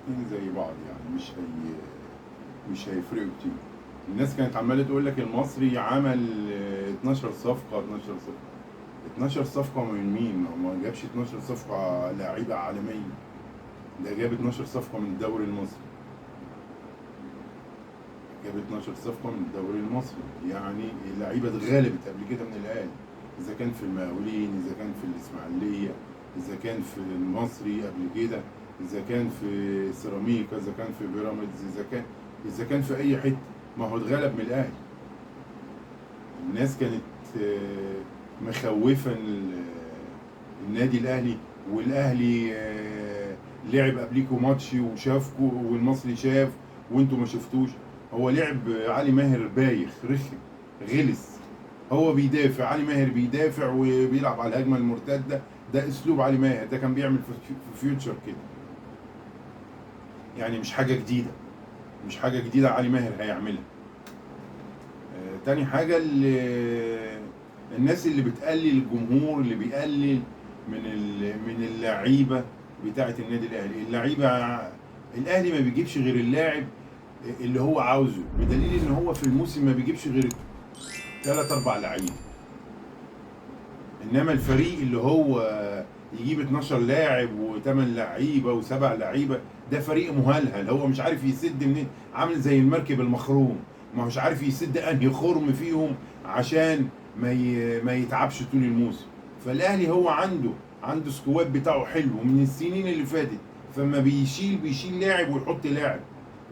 الاتنين زي بعض يعني مش هيفرقوا كتير. الناس كانت عماله تقول لك المصري عمل 12 صفقه 12 صفقه. 12 صفقه من مين؟ هو ما جابش 12 صفقه لاعيبه عالميه، ده جاب 12 صفقه من الدوري المصري. جاب 12 صفقه من الدوري المصري، يعني اللعيبه اتغلبت قبل كده من الاهلي، اذا كان في المقاولين، اذا كان في الاسماعيليه، اذا كان في المصري قبل كده، اذا كان في سيراميكا، اذا كان في بيراميدز، اذا كان في اي حته، ما هو اتغلب من الاهلي. الناس كانت مخوفه النادي الاهلي، والاهلي لعب قبليكوا ماتش وشافكوا، والمصري شاف وانتوا ما شفتوش. هو لعب علي ماهر بايخ رخم غلس، هو بيدافع، علي ماهر بيدافع وبيلعب على الهجمه المرتده، ده اسلوب علي ماهر، ده كان بيعمل في فيوتشر كده. يعني مش حاجه جديده، مش حاجه جديده علي ماهر هيعملها. تاني حاجه، الناس اللي بتقلل الجمهور، اللي بيقلل من اللعيبه بتاعه النادي الاهلي. اللعيبه الاهلي ما بيجيبش غير اللاعب اللي هو عاوزه، بدليل ان هو في الموسم ما بيجيبش غير 3 4 لعيبه. انما الفريق اللي هو يجيب 12 لاعب و8 لعيبه و7 لعيبه، ده فريق مهلهل، هو مش عارف يسد منين، عامل زي المركب المخروم، ما مش عارف يسد انهي خرم فيهم عشان ما يتعبش طول الموسم. فالاهلي هو عنده سكواد بتاعه حلو من السنين اللي فاتت، فما بيشيل لاعب ويحط لاعب،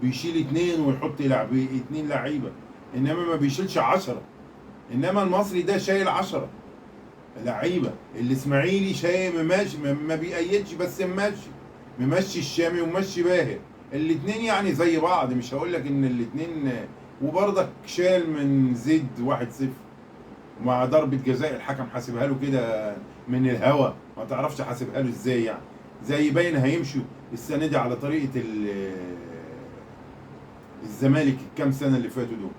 بيشيل 2 ويحط لاعب 2 لعيبه، انما ما بيشيلش 10. انما المصري ده شايل 10 لعيبه. الاسماعيلي شايل ماشي، ما بيأيدش بس ممشي الشامي وممشي باهر. الاثنين يعني زي بعض، مش هقول لك ان الاثنين. وبرضك شال من زيد 1-0 مع ضربة جزاء، الحكم حاسبها له كده من الهوا، ما تعرفش حاسبها له ازاي يعني. زي باين هيمشوا السنه دي على طريقه الزمالك الكام سنه اللي فاتوا دول.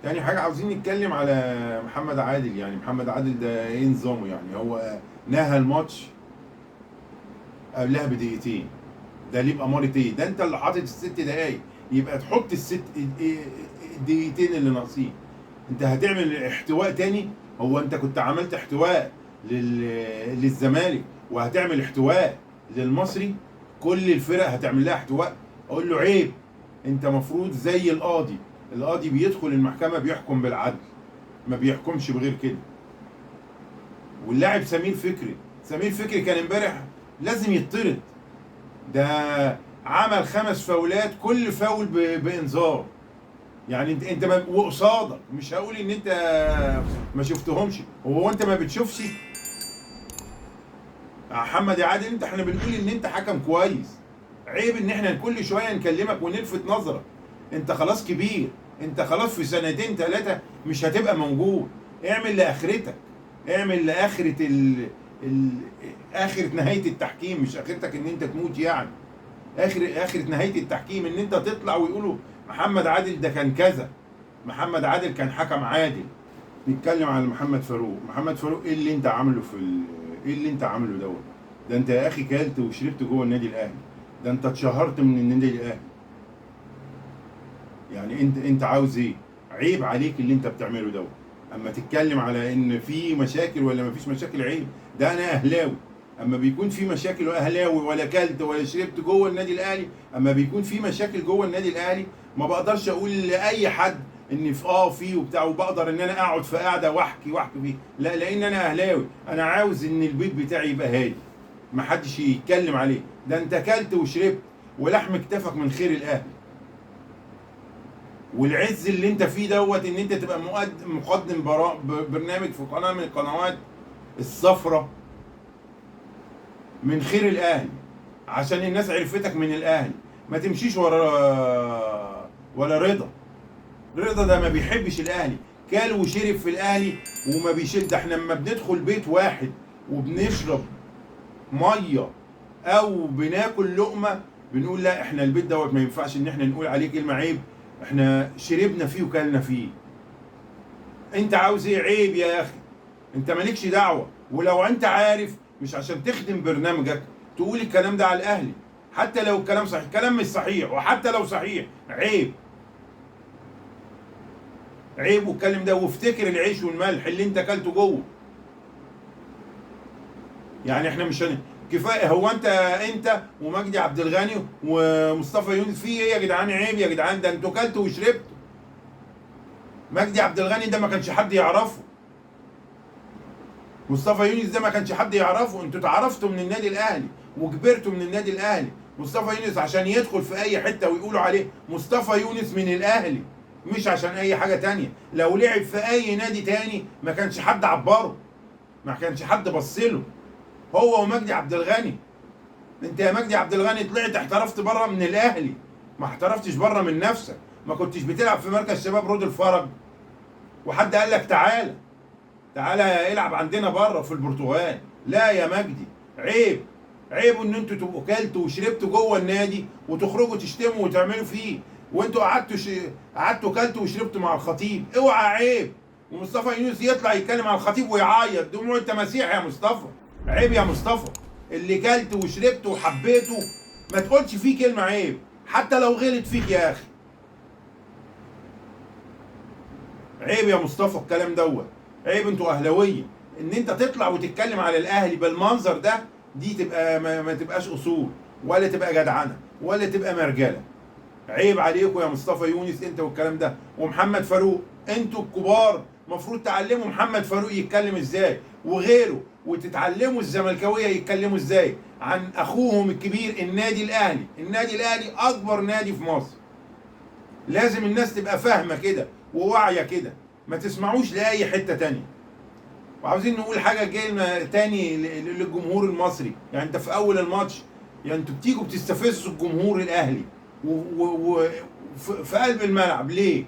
تاني حاجة عاوزين نتكلم على محمد عادل. يعني محمد عادل ده ايه نظامه؟ يعني هو نهى الماتش قبلها بدقيقتين، ده ليه بأمارة ايه؟ ده انت اللي حاطط ال6 دقايق، يبقى تحط الدقيقتين اللي ناقصين. انت هتعمل احتواء تاني؟ هو انت كنت عملت احتواء للزمالك وهتعمل احتواء للمصري؟ كل الفرق هتعمل لها احتواء؟ اقول له عيب. انت مفروض زي القاضي بيدخل المحكمة بيحكم بالعدل، ما بيحكمش بغير كده. واللاعب سمير فكري كان امبارح لازم يطرد، ده عمل 5 فاولات، كل فاول بانذار. يعني انت وقصادك، مش هقول ان انت ما شفتهمش، هو انت ما بتشوفش؟ محمد عادل، احنا بنقول ان انت حكم كويس، عيب ان احنا كل شويه نكلمك ونلفت نظرك. انت خلاص كبير، انت خلاص في 2 3 مش هتبقى موجود. اعمل لاخرتك، اعمل لاخره اخره نهايه التحكيم، مش اخرتك ان انت تموت يعني. اخره نهايه التحكيم ان انت تطلع ويقولوا محمد عادل ده كان كذا، محمد عادل كان حكم عادل. نتكلم على محمد فاروق ايه اللي انت عامله ايه اللي انت عامله دوت؟ ده انت يا اخي كلت وشربت جوه النادي الاهلي، ده انت اتشهرت من النادي الاهلي. يعني انت عاوز ايه؟ عيب عليك اللي انت بتعمله دوت. اما تتكلم على ان في مشاكل ولا ما فيش مشاكل، عيب. ده انا اهلاوي، اما بيكون في مشاكل اهلاوي ولا كلت ولا شربت جوه النادي الاهلي، اما بيكون في مشاكل جوه النادي الاهلي ما بقدرش اقول لاي حد ان في وبتاع، وبقدر ان انا اقعد في قاعده واحكي فيه، لا، لان انا اهلاوي، انا عاوز ان البيت بتاعي يبقى هادي، ما حدش يتكلم عليه. ده انت كلت وشربت ولحم كتفك من خير الاهلي. والعز اللي انت فيه دوت ان انت تبقى مقدم برنامج في قناه من القنوات الصفراء من خير الاهلي، عشان الناس عرفتك من الاهلي. ما تمشيش ورا رضا ده ما بيحبش الاهلي، كال وشرب في الاهلي وما بيشيل. ده احنا لما بندخل بيت واحد وبنشرب ميه او بناكل لقمه بنقول لا، احنا البيت دوت ما ينفعش ان احنا نقول عليه كلمه عيب، احنا شربنا فيه وكلنا فيه. انت عاوز ايه؟ عيب يا اخي، انت مالكش دعوه. ولو انت عارف، مش عشان تخدم برنامجك تقول الكلام ده على الاهلي. حتى لو الكلام صحيح، الكلام مش صحيح، وحتى لو صحيح عيب. عيب واتكلم ده، وافتكر العيش والملح اللي انت اكلته جوه. يعني احنا مش كفايه. هو انت ومجدي عبد الغني ومصطفى يونس في ايه يا جدعان؟ عيب يا جدعان، ده انتوا كلتوا وشربتوا. مجدي عبد الغني ده ما كانش حد يعرفه، مصطفى يونس ده ما كانش حد يعرفه. انتوا اتعرفتوا من النادي الاهلي وكبرتوا من النادي الاهلي. مصطفى يونس عشان يدخل في اي حته ويقولوا عليه مصطفى يونس من الاهلي، مش عشان اي حاجه تانية. لو لعب في اي نادي تاني ما كانش حد عبره، ما كانش حد بصله. هو ومجدي عبد الغني. انت يا مجدي عبد الغني طلعت احترفت بره من الاهلي، ما احترفتش بره من نفسك. ما كنتش بتلعب في مركز شباب رود الفرج وحد قال لك تعالى تعالى العب عندنا بره في البرتغال. لا يا مجدي، عيب. عيب ان انتوا تبقوا كلتوا وشربتوا جوه النادي وتخرجوا تشتموا وتعملوا فيه، وانتوا قعدتوا كلتوا وشربتوا مع الخطيب. اوعى، عيب. ومصطفى يونس يطلع يتكلم على الخطيب ويعيط دموع. انت مسيح يا مصطفى، عيب يا مصطفى. اللي كلت وشربت وحبيته ما تقولش فيه كلمه عيب، حتى لو غلط فيك يا اخي. عيب يا مصطفى الكلام دوت. عيب، انتوا اهلاويه ان انت تطلع وتتكلم على الاهلي بالمنظر ده. دي تبقى ما تبقاش اصول، ولا تبقى جدعنه، ولا تبقى مرجله. عيب عليكم يا مصطفى يونس انت والكلام ده، ومحمد فاروق. انتوا الكبار مفروض تعلموا محمد فاروق يتكلم ازاي وغيره، وتتعلموا الزملكاويه يتكلموا ازاي عن اخوهم الكبير النادي الاهلي. النادي الاهلي اكبر نادي في مصر. لازم الناس تبقى فاهمه كده وواعيه كده، ما تسمعوش لاي حته تانية. وعاوزين نقول حاجه كلمه تاني للجمهور المصري. يعني انت في اول الماتش، يعني انتوا بتيجوا بتستفزوا الجمهور الاهلي في قلب الملعب ليه؟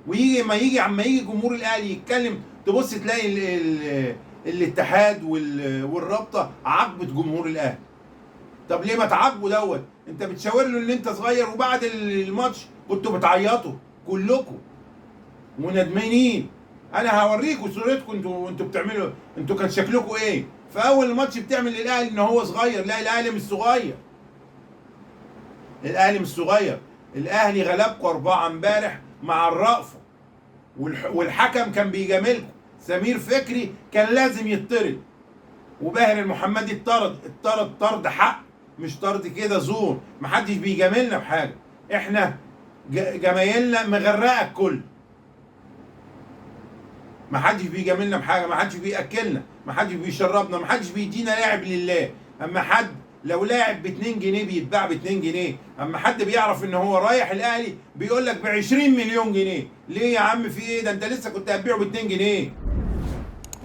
ويجي ما يجي عما يجي جمهور الاهلي يتكلم تبص تلاقي الاتحاد والرابطه عاقبت جمهور الاهلي. طب ليه ما تعاقبوا دوت؟ انت بتشاور له ان انت صغير، وبعد الماتش كنتوا بتعيطوا كلكم وندمانين. انا هوريكم صورتكم انتوا بتعملوا. انتوا كان شكلكم ايه؟ في اول الماتش بتعمل للاهلي ان هو صغير. لا، الاهلي مش صغير. الاهلي مش صغير. الاهلي غلبكم 4 امبارح مع الرأفة، والحكم كان بيجاملكم. سمير فكري كان لازم يطرد، وباهر المحمدي اتطرد طرد حق، مش طرد كده زور. محدش بيجاملنا بحاجه. احنا جمايلنا مغرقه الكل. محدش بيجاملنا بحاجه، محدش بياكلنا، محدش بيشربنا، محدش بيدينا لاعب لله. اما حد لو لاعب ب 2 جنيه بيتباع ب 2 جنيه، اما حد بيعرف ان هو رايح الاهلي بيقول لك ب 20 مليون جنيه. ليه يا عم؟ في ايه؟ ده انت لسه كنت هتبيعه ب 2 جنيه.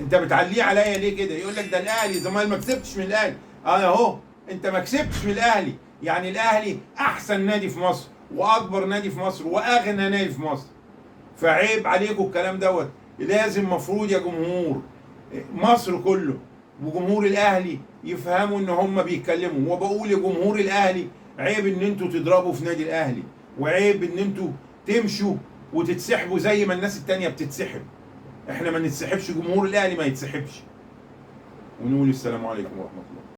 انت بتعليه عليا ليه كده؟ يقول لك ده الاهلي زمان ما كسبتش من الاهلي. اهو انت ما كسبتش من الاهلي. يعني الاهلي احسن نادي في مصر، واكبر نادي في مصر، واغنى نادي في مصر. فعيب عليكم الكلام دوت. لازم مفروض يا جمهور مصر كله وجمهور الاهلي يفهموا ان هم بيتكلموا. وبقول لجمهور الاهلي عيب ان انتوا تضربوا في نادي الاهلي، وعيب ان انتوا تمشوا وتتسحبوا زي ما الناس التانية بتتسحب. احنا ما نتسحبش، جمهور الاهلي ما يتسحبش. ونقول السلام عليكم ورحمة الله.